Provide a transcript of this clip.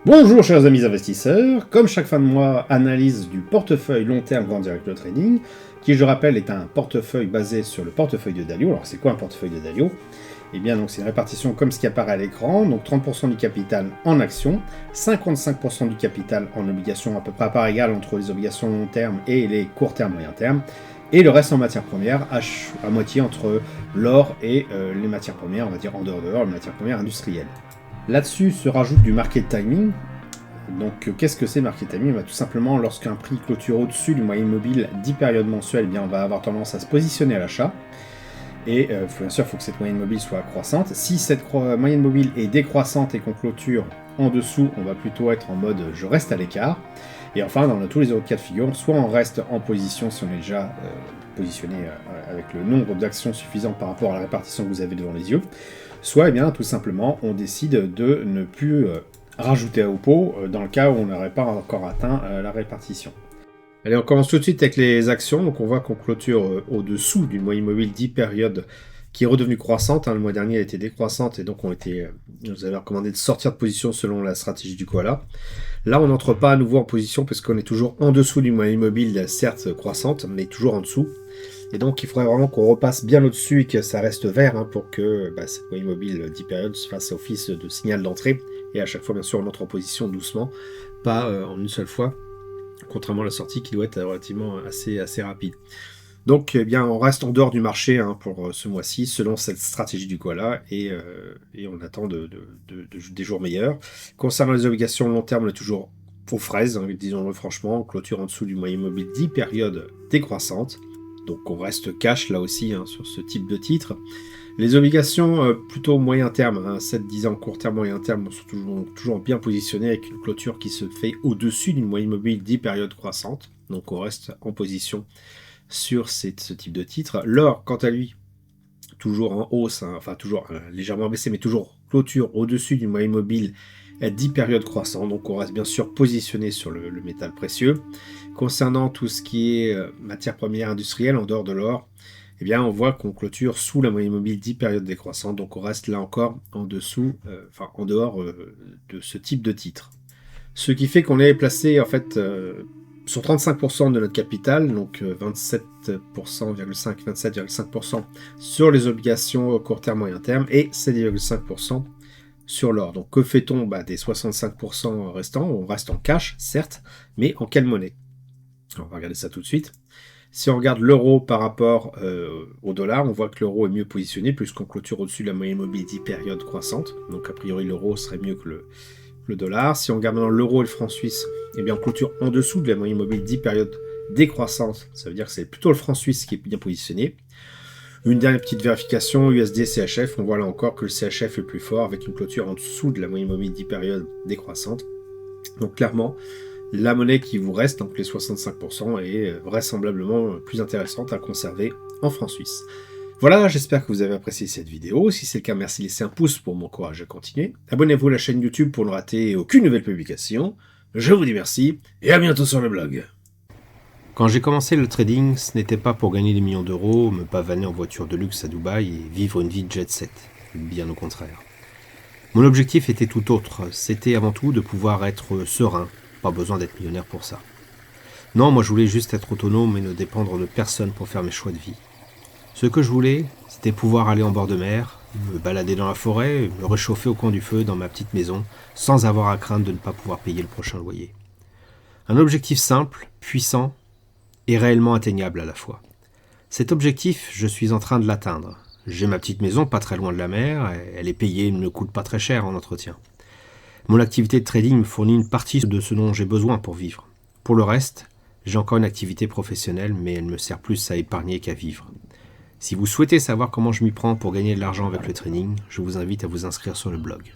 Bonjour chers amis investisseurs, comme chaque fin de mois, analyse du portefeuille long terme vendu avec le trading, qui je rappelle est un portefeuille basé sur le portefeuille de Dalio. Alors c'est quoi un portefeuille de Dalio? Eh bien donc c'est une répartition comme ce qui apparaît à l'écran, donc 30% du capital en actions, 55% du capital en obligations à peu près à part égale entre les obligations long terme et les court terme moyen terme, et le reste en matières premières à moitié entre l'or et les matières premières, on va dire en dehors de l'or, les matières premières industrielles. Là-dessus se rajoute du market timing. Donc qu'est-ce que c'est market timing? Tout simplement lorsqu'un prix clôture au-dessus du moyen mobile 10 périodes mensuelles, eh bien, on va avoir tendance à se positionner à l'achat. Et bien sûr, il faut que cette moyenne mobile soit croissante. Si cette moyenne mobile est décroissante et qu'on clôture en dessous, on va plutôt être en mode je reste à l'écart. Et enfin, dans tous les autres cas de figure, soit on reste en position si on est déjà positionné avec le nombre d'actions suffisant par rapport à la répartition que vous avez devant les yeux, soit, eh bien, tout simplement, on décide de ne plus rajouter au pot dans le cas où on n'aurait pas encore atteint la répartition. Allez, on commence tout de suite avec les actions. Donc, on voit qu'on clôture au-dessous d'une moyenne mobile 10 périodes qui est redevenue croissante. Le mois dernier, elle était décroissante et donc nous avait recommandé de sortir de position selon la stratégie du koala. Là, on n'entre pas à nouveau en position parce qu'on est toujours en dessous d'une moyenne mobile, certes croissante, mais toujours en dessous. Et donc, il faudrait vraiment qu'on repasse bien au-dessus et que ça reste vert pour que cette moyenne mobile 10 périodes fasse office de signal d'entrée. Et à chaque fois, bien sûr, on entre en position doucement, pas en une seule fois, contrairement à la sortie qui doit être relativement assez rapide. Donc, eh bien, on reste en dehors du marché pour ce mois-ci, selon cette stratégie du koala, et on attend des jours meilleurs. Concernant les obligations long terme, on est toujours aux fraises, disons-le franchement, on clôture en dessous du moyen mobile 10 périodes décroissantes. Donc on reste cash là aussi sur ce type de titre. Les obligations plutôt moyen terme, 7-10 ans, court terme, moyen terme, sont toujours bien positionnés avec une clôture qui se fait au-dessus d'une moyenne mobile 10 périodes croissantes. Donc on reste en position sur ce type de titre. L'or, quant à lui, toujours en hausse, toujours légèrement baissé, mais toujours clôture au-dessus d'une moyenne mobile 10 périodes croissantes, donc on reste bien sûr positionné sur le métal précieux. Concernant tout ce qui est matière première industrielle en dehors de l'or, eh bien on voit qu'on clôture sous la moyenne mobile 10 périodes décroissantes, donc on reste là encore en dessous, en dehors de ce type de titre. Ce qui fait qu'on est placé en fait sur 35% de notre capital, donc 27,5% sur les obligations court terme moyen terme et 7,5% sur l'or. Donc que fait-on des 65% restants? On reste en cash, certes, mais en quelle monnaie? Alors, on va regarder ça tout de suite. Si on regarde l'euro par rapport au dollar, on voit que l'euro est mieux positionné puisqu'on clôture au-dessus de la moyenne mobile 10 périodes croissante. Donc a priori l'euro serait mieux que le dollar. Si on regarde maintenant l'euro et le franc suisse, eh bien on clôture en dessous de la moyenne mobile 10 périodes décroissantes. Ça veut dire que c'est plutôt le franc suisse qui est bien positionné. Une dernière petite vérification, USD CHF, on voit là encore que le CHF est plus fort avec une clôture en dessous de la moyenne mobile 10 périodes décroissante. Donc clairement, la monnaie qui vous reste, donc les 65%, est vraisemblablement plus intéressante à conserver en francs suisses. Voilà, j'espère que vous avez apprécié cette vidéo. Si c'est le cas, merci de laisser un pouce pour m'encourager à continuer. Abonnez-vous à la chaîne YouTube pour ne rater aucune nouvelle publication. Je vous dis merci et à bientôt sur le blog. Quand j'ai commencé le trading, ce n'était pas pour gagner des millions d'euros, me pavaner en voiture de luxe à Dubaï et vivre une vie de jet set. Bien au contraire. Mon objectif était tout autre. C'était avant tout de pouvoir être serein. Pas besoin d'être millionnaire pour ça. Non, moi je voulais juste être autonome et ne dépendre de personne pour faire mes choix de vie. Ce que je voulais, c'était pouvoir aller en bord de mer, me balader dans la forêt, me réchauffer au coin du feu dans ma petite maison, sans avoir à craindre de ne pas pouvoir payer le prochain loyer. Un objectif simple, puissant, et réellement atteignable à la fois. Cet objectif, je suis en train de l'atteindre. J'ai ma petite maison pas très loin de la mer, elle est payée, elle ne coûte pas très cher en entretien. Mon activité de trading me fournit une partie de ce dont j'ai besoin pour vivre. Pour le reste, j'ai encore une activité professionnelle, mais elle me sert plus à épargner qu'à vivre. Si vous souhaitez savoir comment je m'y prends pour gagner de l'argent avec le trading, je vous invite à vous inscrire sur le blog.